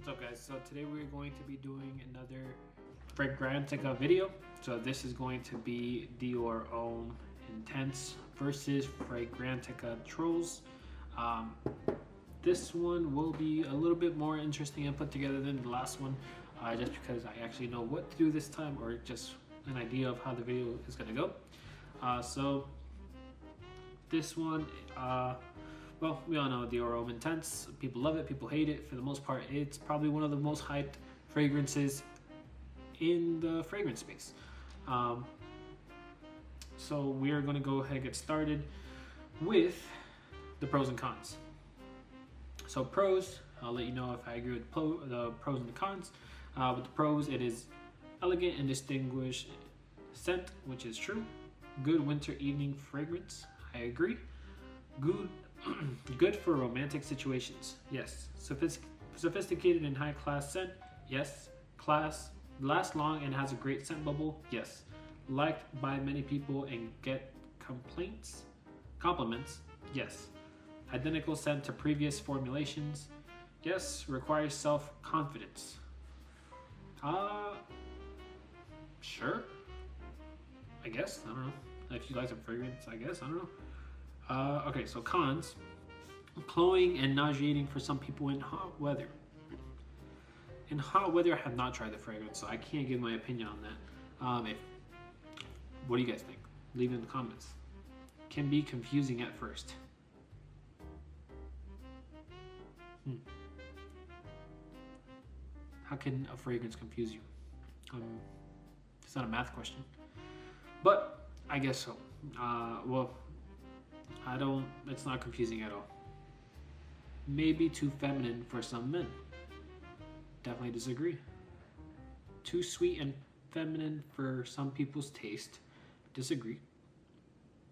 What's up, guys? So today we're going to be doing another Fragrantica video. So this is going to be DIOR Homme Intense versus Fragrantica Trolls. This one will be a little bit more interesting and put together than the last one, just because I actually know what to do this time, or just an idea of how the video is going to go. So this one, well, we all know DIOR Homme Intense. People love it, people hate it. For the most part, it's probably one of the most hyped fragrances in the fragrance space. So we are going to go ahead and get started with the pros and cons. So pros, I'll let you know if I agree with the pros and the cons. With the pros, it is elegant and distinguished scent, which is true. Good winter evening fragrance, I agree. Good for romantic situations, yes. Sophisticated and high class scent, yes. Class, lasts long and has a great scent bubble, yes. Liked by many people and get compliments, yes. Identical scent to previous formulations, yes. Requires self-confidence. Sure, I guess, I don't know. If you like some fragrance, I guess, I don't know. Okay, so cons. Cloying and nauseating for some people in hot weather. In hot weather, I have not tried the fragrance, so I can't give my opinion on that. What do you guys think? Leave it in the comments. Can be confusing at first. How can a fragrance confuse you? It's not a math question, but I guess so. Well, it's not confusing at all. Maybe too feminine for some men. Definitely disagree. Too sweet and feminine for some people's taste. Disagree.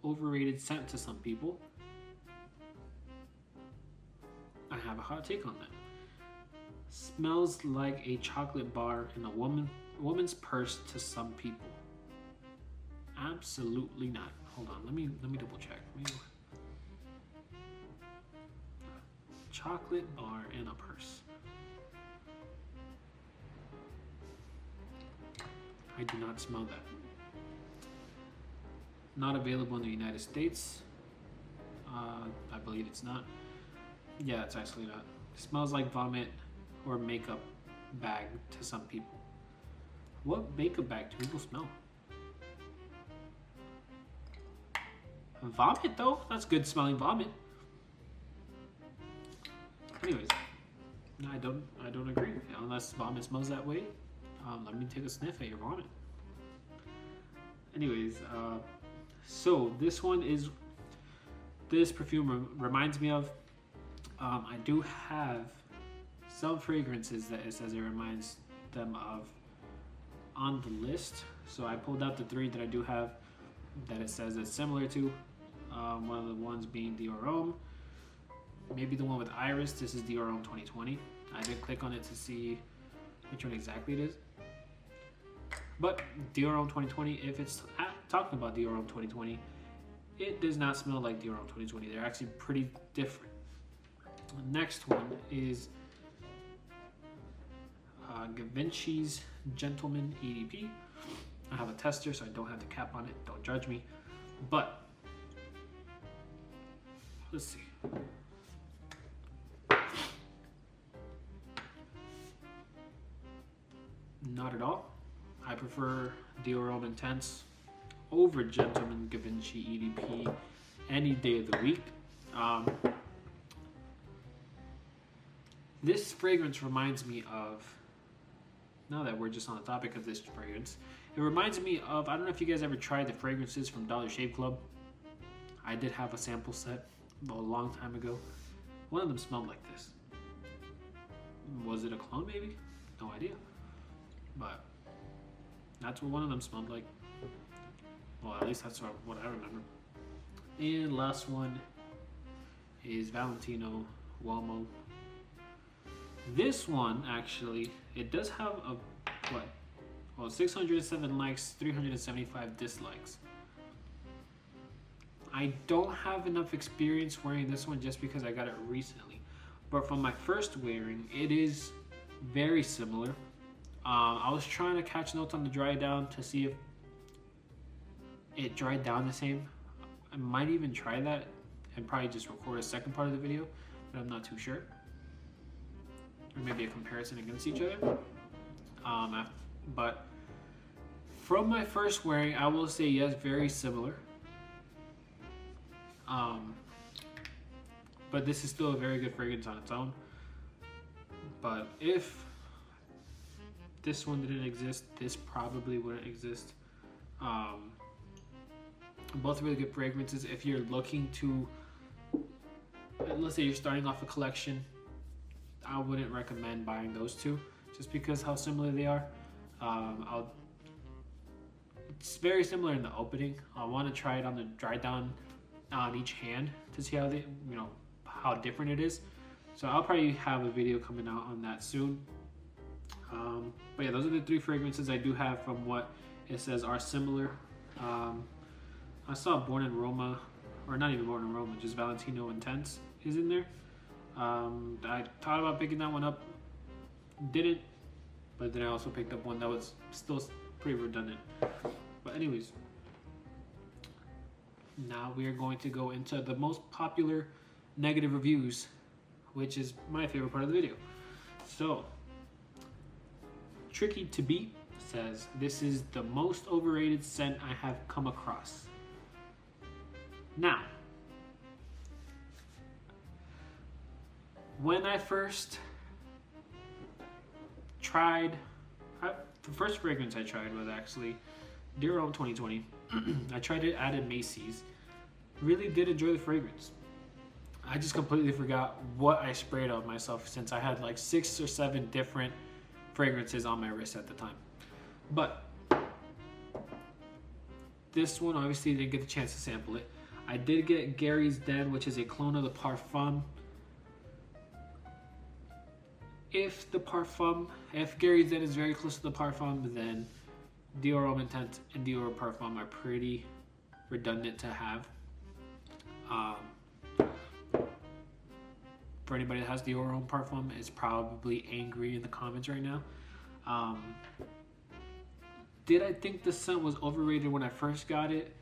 Overrated scent to some people. I have a hot take on that. Smells like a chocolate bar in a woman's purse to some people. Absolutely not. Hold on, let me double check. Chocolate bar in a purse. I do not smell that. Not available in the United States. I believe it's not. Yeah, it's actually not. It smells like vomit or makeup bag to some people. What makeup bag do people smell? Vomit though? That's good smelling vomit. Anyways, I don't agree. Unless vomit smells that way, let me take a sniff at your vomit. Anyways, so this perfume reminds me of, I do have some fragrances that it says it reminds them of on the list. So I pulled out the 3 that I do have that it says it's similar to. One of the ones being DIOR Homme. Maybe the one with Iris. This is DIOR Homme 2020. I did click on it to see which one exactly it is. But DIOR Homme 2020, if it's talking about DIOR Homme 2020, it does not smell like DIOR Homme 2020. They're actually pretty different. The next one is Givenchy's Gentleman EDP. I have a tester, so I don't have the cap on it. Don't judge me. But let's see. Not at all. I prefer DIOR Homme Intense over Gentleman Givenchy EDP any day of the week. This fragrance reminds me of, now that we're just on the topic of this fragrance, it reminds me of, I don't know if you guys ever tried the fragrances from Dollar Shave Club. I did have a sample set a long time ago. One of them smelled like this. Was it a clone maybe? No idea. But that's what one of them smelled like. Well, at least that's what I remember. And last one is Valentino Uomo. This one actually, it does have a, what? Well, 607 likes, 375 dislikes. I don't have enough experience wearing this one just because I got it recently. But from my first wearing, it is very similar. I was trying to catch notes on the dry down to see if it dried down the same. I might even try that and probably just record a second part of the video, but I'm not too sure. Or maybe a comparison against each other. But from my first wearing, I will say yes, very similar. But this is still a very good fragrance on its own. But if this one didn't exist, this probably wouldn't exist. Both really good fragrances. If you're looking to, let's say you're starting off a collection, I wouldn't recommend buying those two just because how similar they are. It's very similar in the opening. I want to try it on the dry down on each hand to see how they, how different it is. So I'll probably have a video coming out on that soon. But yeah, those are the 3 fragrances I do have from what it says are similar. I saw Born in Roma, or not even Born in Roma, just Valentino Intense is in there. I thought about picking that one up, didn't, but then I also picked up one that was still pretty redundant. But anyways, now we are going to go into the most popular negative reviews, which is my favorite part of the video. So, Tricky to Beat says, this is the most overrated scent I have come across. Now, when I first tried, the first fragrance I tried was actually DIOR Homme 2020. I tried it at a Macy's. Really did enjoy the fragrance. I just completely forgot what I sprayed on myself since I had like 6 or 7 different fragrances on my wrist at the time. But this one obviously didn't get the chance to sample it. I did get Gary's Den, which is a clone of the Parfum. If Gary's Den is very close to the Parfum, then DIOR Homme Intense and DIOR Parfum are pretty redundant to have. For anybody that has DIOR Homme Parfum, is probably angry in the comments right now. Did I think the scent was overrated when I first got it?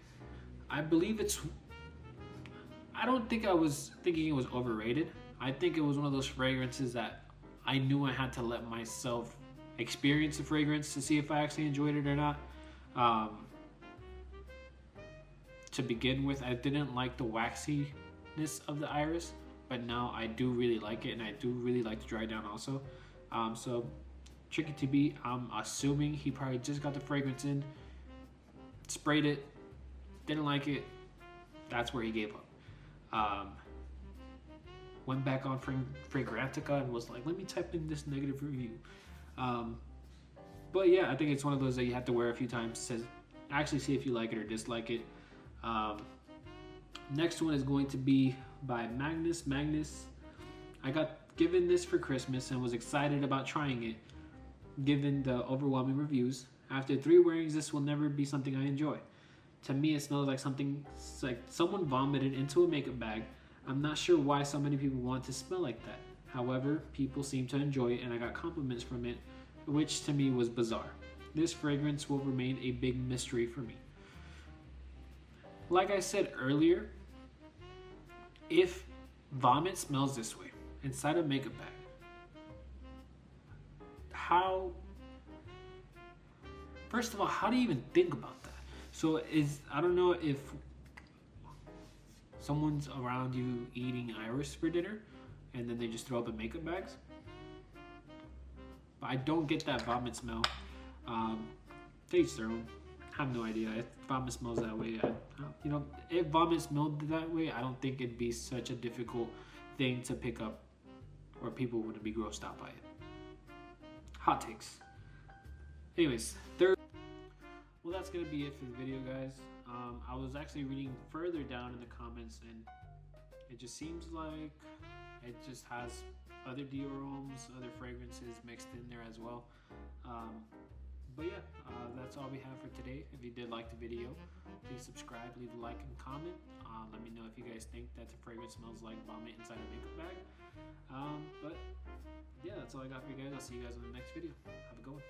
I believe I don't think I was thinking it was overrated. I think it was one of those fragrances that I knew I had to let myself experience the fragrance to see if I actually enjoyed it or not. To begin with, I didn't like the waxiness of the iris, but now I do really like it, and I do really like the dry down also. So Tricky to Beat, I'm assuming he probably just got the fragrance in, sprayed it, didn't like it, that's where he gave up. Went back on Fragrantica and was like, let me type in this negative review. But yeah, I think it's one of those that you have to wear a few times to actually see if you like it or dislike it. Next one is going to be by Magnus. I got given this for Christmas and was excited about trying it, given the overwhelming reviews. After 3 wearings, this will never be something I enjoy. To me, it smells like someone vomited into a makeup bag. I'm not sure why so many people want to smell like that. However, people seem to enjoy it, and I got compliments from it, which to me was bizarre. This fragrance will remain a big mystery for me. Like I said earlier, if vomit smells this way inside a makeup bag, first of all, how do you even think about that? So I don't know if someone's around you eating iris for dinner and then they just throw up in makeup bags. But I don't get that vomit smell. To each their own. I have no idea. If vomit smells that way, if vomit smelled that way, I don't think it'd be such a difficult thing to pick up, or people wouldn't be grossed out by it. Hot takes. Anyways, well, that's gonna be it for the video, guys. I was actually reading further down in the comments, and it just seems like it just has other DIOR Hommes, other fragrances mixed in there as well. But yeah, that's all we have for today. If you did like the video, please subscribe, leave a like and comment. Let me know if you guys think that the fragrance smells like vomit inside a makeup bag. But yeah, that's all I got for you guys. I'll see you guys in the next video. Have a good one.